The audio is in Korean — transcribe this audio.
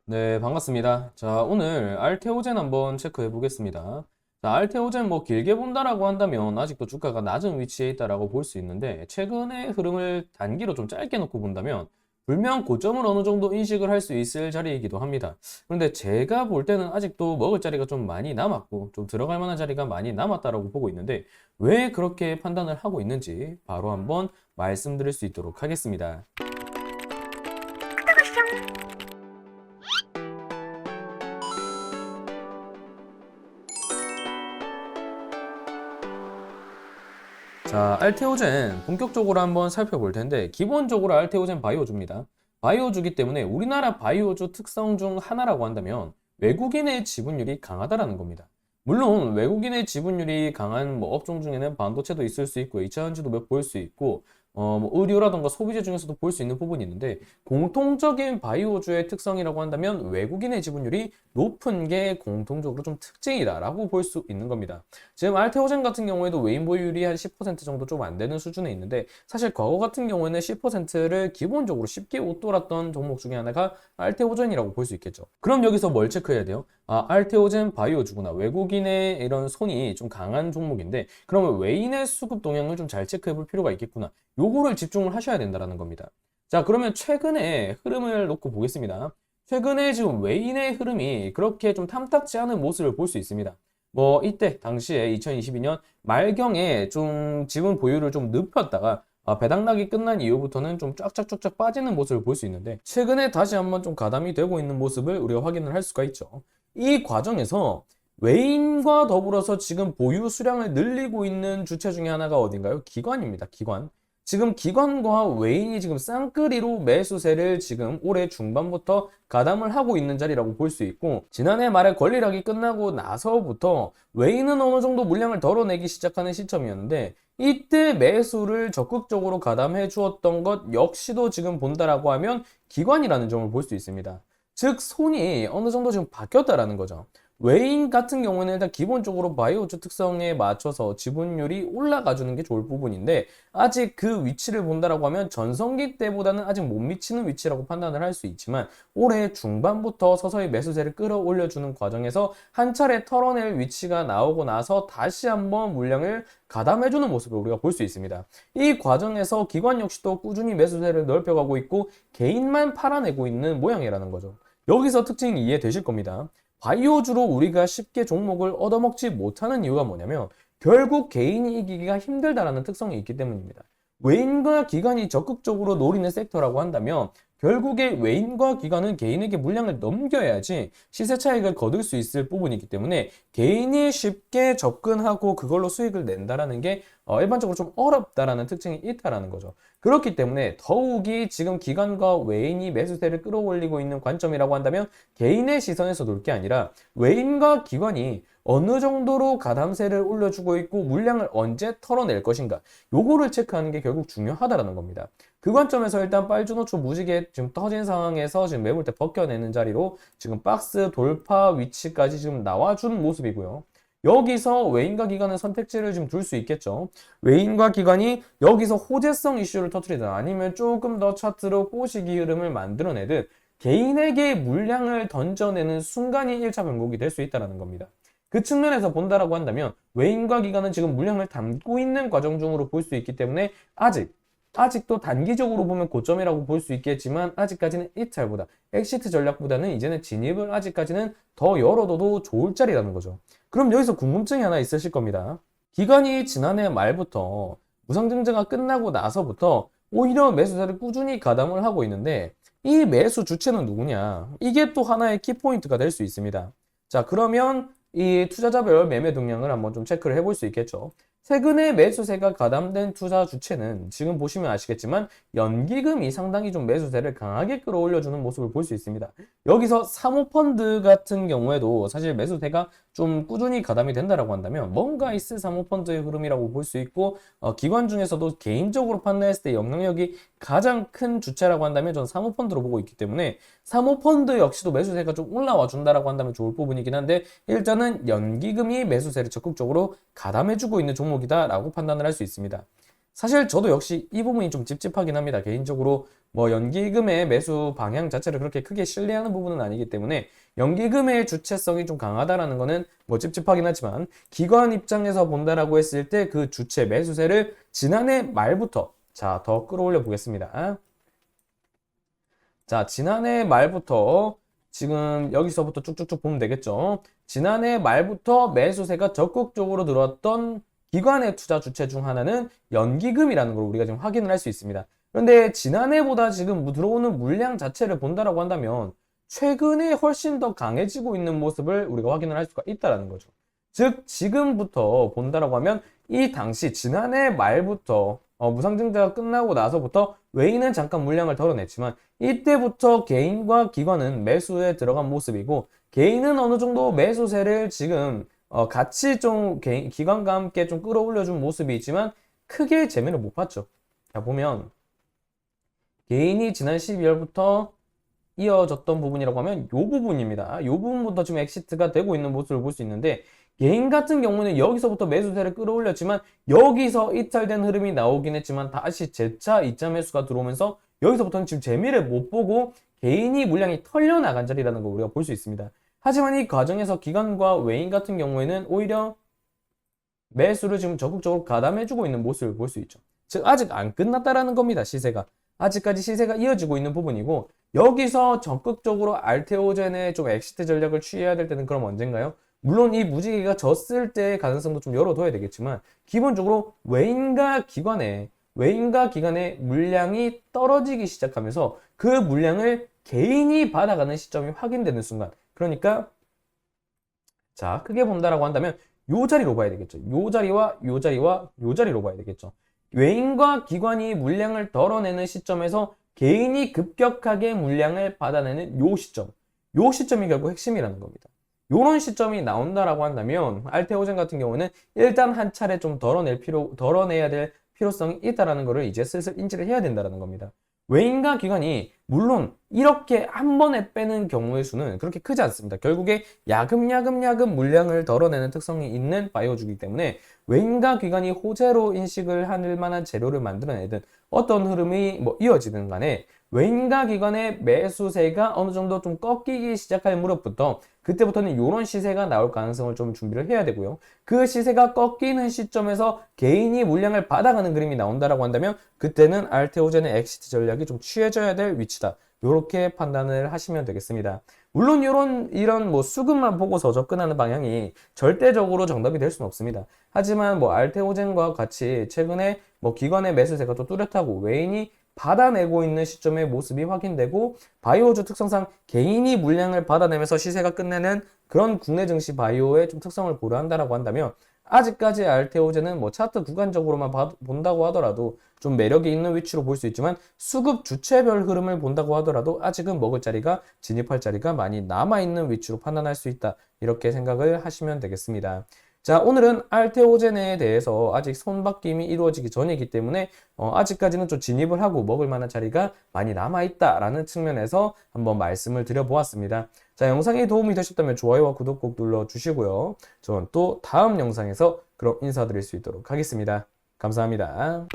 네, 반갑습니다. 자, 오늘 알테오젠 한번 체크해 보겠습니다. 자, 알테오젠 뭐 길게 본다라고 한다면 아직도 주가가 낮은 위치에 있다라고 볼 수 있는데 최근의 흐름을 단기로 좀 짧게 놓고 본다면 불면 고점을 어느 정도 인식을 할 수 있을 자리이기도 합니다. 그런데 제가 볼 때는 아직도 먹을 자리가 좀 많이 남았고 좀 들어갈 만한 자리가 많이 남았다라고 보고 있는데 왜 그렇게 판단을 하고 있는지 바로 한번 말씀드릴 수 있도록 하겠습니다. 자, 알테오젠 본격적으로 한번 살펴볼 텐데 기본적으로 알테오젠 바이오주입니다. 바이오주기 때문에 우리나라 바이오주 특성 중 하나라고 한다면 외국인의 지분율이 강하다라는 겁니다. 물론 외국인의 지분율이 강한 뭐 업종 중에는 반도체도 있을 수 있고 2차전지도 몇 볼 수 있고 뭐 의료라던가 소비재 중에서도 볼 수 있는 부분이 있는데 공통적인 바이오주의 특성이라고 한다면 외국인의 지분율이 높은 게 공통적으로 좀 특징이다라고 볼 수 있는 겁니다. 지금 알테오젠 같은 경우에도 외인 보유율이 한 10% 정도 좀 안 되는 수준에 있는데 사실 과거 같은 경우에는 10%를 기본적으로 쉽게 웃돌았던 종목 중에 하나가 알테오젠이라고 볼 수 있겠죠. 그럼 여기서 뭘 체크해야 돼요? 아, 알테오젠 바이오주구나. 외국인의 이런 손이 좀 강한 종목인데 그러면 외인의 수급 동향을 좀 잘 체크해 볼 필요가 있겠구나. 요거를 집중을 하셔야 된다는 겁니다. 자, 그러면 최근에 흐름을 놓고 보겠습니다. 최근에 지금 외인의 흐름이 그렇게 좀 탐탁지 않은 모습을 볼 수 있습니다. 뭐 이때 당시에 2022년 말경에 좀 지분 보유를 좀 눕혔다가 배당락이 끝난 이후부터는 좀 쫙쫙쫙쫙 빠지는 모습을 볼 수 있는데 최근에 다시 한번 좀 가담이 되고 있는 모습을 우리가 확인을 할 수가 있죠. 이 과정에서 외인과 더불어서 지금 보유 수량을 늘리고 있는 주체 중에 하나가 어딘가요? 기관입니다. 기관. 지금 기관과 외인이 지금 쌍끌이로 매수세를 지금 올해 중반부터 가담을 하고 있는 자리라고 볼 수 있고 지난해 말에 권리락이 끝나고 나서부터 외인은 어느 정도 물량을 덜어내기 시작하는 시점이었는데 이때 매수를 적극적으로 가담해 주었던 것 역시도 지금 본다라고 하면 기관이라는 점을 볼 수 있습니다. 즉 손이 어느 정도 지금 바뀌었다라는 거죠. 외인 같은 경우는 일단 기본적으로 바이오주 특성에 맞춰서 지분율이 올라가 주는 게 좋을 부분인데 아직 그 위치를 본다라고 하면 전성기 때보다는 아직 못 미치는 위치라고 판단을 할 수 있지만 올해 중반부터 서서히 매수세를 끌어올려 주는 과정에서 한 차례 털어낼 위치가 나오고 나서 다시 한번 물량을 가담해 주는 모습을 우리가 볼 수 있습니다. 이 과정에서 기관 역시도 꾸준히 매수세를 넓혀가고 있고 개인만 팔아내고 있는 모양이라는 거죠. 여기서 특징이 이해되실 겁니다. 바이오주로 우리가 쉽게 종목을 얻어먹지 못하는 이유가 뭐냐면 결국 개인이 이기기가 힘들다라는 특성이 있기 때문입니다. 외인과 기관이 적극적으로 노리는 섹터라고 한다면 결국에 외인과 기관은 개인에게 물량을 넘겨야지 시세 차익을 거둘 수 있을 부분이기 때문에 개인이 쉽게 접근하고 그걸로 수익을 낸다라는 게 일반적으로 좀 어렵다라는 특징이 있다라는 거죠. 그렇기 때문에 더욱이 지금 기관과 외인이 매수세를 끌어올리고 있는 관점이라고 한다면 개인의 시선에서 놀 게 아니라 외인과 기관이 어느 정도로 가담세를 올려주고 있고 물량을 언제 털어낼 것인가 요거를 체크하는 게 결국 중요하다라는 겁니다. 그 관점에서 일단 빨주노초 무지개 지금 터진 상황에서 지금 매물대 벗겨내는 자리로 지금 박스 돌파 위치까지 지금 나와준 모습이고요. 여기서 외인과 기관의 선택지를 좀 둘 수 있겠죠. 외인과 기관이 여기서 호재성 이슈를 터뜨리든 아니면 조금 더 차트로 꼬시기 흐름을 만들어내듯 개인에게 물량을 던져내는 순간이 1차 변곡이 될 수 있다는 겁니다. 그 측면에서 본다라고 한다면 외인과 기관은 지금 물량을 담고 있는 과정 중으로 볼 수 있기 때문에 아직도 단기적으로 보면 고점이라고 볼 수 있겠지만 아직까지는 이탈보다 엑시트 전략보다는 이제는 진입을 아직까지는 더 열어둬도 좋을 자리라는 거죠. 그럼 여기서 궁금증이 하나 있으실 겁니다. 기관이 지난해 말부터 무상증자가 끝나고 나서부터 오히려 매수세를 꾸준히 가담을 하고 있는데 이 매수 주체는 누구냐? 이게 또 하나의 키포인트가 될 수 있습니다. 자, 그러면 이 투자자별 매매 동향을 한번 좀 체크를 해볼 수 있겠죠. 최근에 매수세가 가담된 투자 주체는 지금 보시면 아시겠지만 연기금이 상당히 좀 매수세를 강하게 끌어올려주는 모습을 볼 수 있습니다. 여기서 사모펀드 같은 경우에도 사실 매수세가 좀 꾸준히 가담이 된다라고 한다면 뭔가 있을 사모펀드의 흐름이라고 볼 수 있고 기관 중에서도 개인적으로 판단했을 때 영향력이 가장 큰 주체라고 한다면 저는 사모펀드로 보고 있기 때문에 사모펀드 역시도 매수세가 좀 올라와 준다라고 한다면 좋을 부분이긴 한데 일단은 연기금이 매수세를 적극적으로 가담해주고 있는 종목이다라고 판단을 할 수 있습니다. 사실 저도 역시 이 부분이 좀 찝찝하긴 합니다. 개인적으로 뭐 연기금의 매수 방향 자체를 그렇게 크게 신뢰하는 부분은 아니기 때문에 연기금의 주체성이 좀 강하다라는 거는 뭐 찝찝하긴 하지만 기관 입장에서 본다라고 했을 때 그 주체 매수세를 지난해 말부터 자, 더 끌어올려 보겠습니다. 자, 지난해 말부터 지금 여기서부터 쭉쭉쭉 보면 되겠죠. 지난해 말부터 매수세가 적극적으로 들어왔던 기관의 투자 주체 중 하나는 연기금이라는 걸 우리가 지금 확인을 할 수 있습니다. 그런데 지난해보다 지금 들어오는 물량 자체를 본다라고 한다면 최근에 훨씬 더 강해지고 있는 모습을 우리가 확인을 할 수가 있다라는 거죠. 즉 지금부터 본다라고 하면 이 당시 지난해 말부터 무상증자가 끝나고 나서부터 외인은 잠깐 물량을 덜어냈지만 이때부터 개인과 기관은 매수에 들어간 모습이고 개인은 어느 정도 매수세를 지금 같이 좀 기관과 함께 좀 끌어올려준 모습이 있지만 크게 재미를 못 봤죠. 자, 보면 개인이 지난 12월부터 이어졌던 부분이라고 하면 이 부분입니다. 이 부분부터 지금 엑시트가 되고 있는 모습을 볼 수 있는데 개인 같은 경우는 여기서부터 매수세를 끌어올렸지만 여기서 이탈된 흐름이 나오긴 했지만 다시 재차 2차 매수가 들어오면서 여기서부터는 지금 재미를 못 보고 개인이 물량이 털려나간 자리라는 걸 우리가 볼 수 있습니다. 하지만 이 과정에서 기관과 외인 같은 경우에는 오히려 매수를 지금 적극적으로 가담해주고 있는 모습을 볼 수 있죠. 즉 아직 안 끝났다라는 겁니다. 시세가. 아직까지 시세가 이어지고 있는 부분이고 여기서 적극적으로 알테오젠의 좀 엑시트 전략을 취해야 될 때는 그럼 언젠가요? 물론 이 무지개가 졌을 때의 가능성도 좀 열어둬야 되겠지만 기본적으로 외인과 기관의 물량이 떨어지기 시작하면서 그 물량을 개인이 받아가는 시점이 확인되는 순간 그러니까 자 크게 본다라고 한다면 요 자리로 봐야 되겠죠. 요 자리와 요 자리와 요 자리로 봐야 되겠죠. 외인과 기관이 물량을 덜어내는 시점에서 개인이 급격하게 물량을 받아내는 요 시점이 결국 핵심이라는 겁니다. 요런 시점이 나온다라고 한다면 알테오젠 같은 경우는 일단 한 차례 좀 덜어내야 될 필요성이 있다라는 것을 이제 슬슬 인지를 해야 된다라는 겁니다. 외인과 기관이 물론 이렇게 한 번에 빼는 경우의 수는 그렇게 크지 않습니다. 결국에 야금야금 물량을 덜어내는 특성이 있는 바이오주기 때문에 외인과 기관이 호재로 인식을 할 만한 재료를 만들어내든 어떤 흐름이 뭐 이어지든 간에 외인과 기관의 매수세가 어느 정도 좀 꺾이기 시작할 무렵부터 그때부터는 이런 시세가 나올 가능성을 좀 준비를 해야 되고요. 그 시세가 꺾이는 시점에서 개인이 물량을 받아가는 그림이 나온다라고 한다면 그때는 알테오젠의 엑시트 전략이 좀 취해져야 될 위치다. 이렇게 판단을 하시면 되겠습니다. 물론 이런 뭐 수급만 보고서 접근하는 방향이 절대적으로 정답이 될 수는 없습니다. 하지만 뭐 알테오젠과 같이 최근에 뭐 기관의 매수세가 또 뚜렷하고 외인이 받아내고 있는 시점의 모습이 확인되고 바이오주 특성상 개인이 물량을 받아내면서 시세가 끝내는 그런 국내 증시 바이오의 좀 특성을 고려한다라고 한다면 아직까지 알테오젠은 뭐 차트 구간적으로만 본다고 하더라도 좀 매력이 있는 위치로 볼 수 있지만 수급 주체별 흐름을 본다고 하더라도 아직은 먹을 자리가 진입할 자리가 많이 남아있는 위치로 판단할 수 있다. 이렇게 생각을 하시면 되겠습니다. 자, 오늘은 알테오젠에 대해서 아직 손바뀜이 이루어지기 전이기 때문에 아직까지는 좀 진입을 하고 먹을 만한 자리가 많이 남아있다라는 측면에서 한번 말씀을 드려보았습니다. 자, 영상이 도움이 되셨다면 좋아요와 구독 꼭 눌러주시고요. 저는 또 다음 영상에서 그럼 인사드릴 수 있도록 하겠습니다. 감사합니다.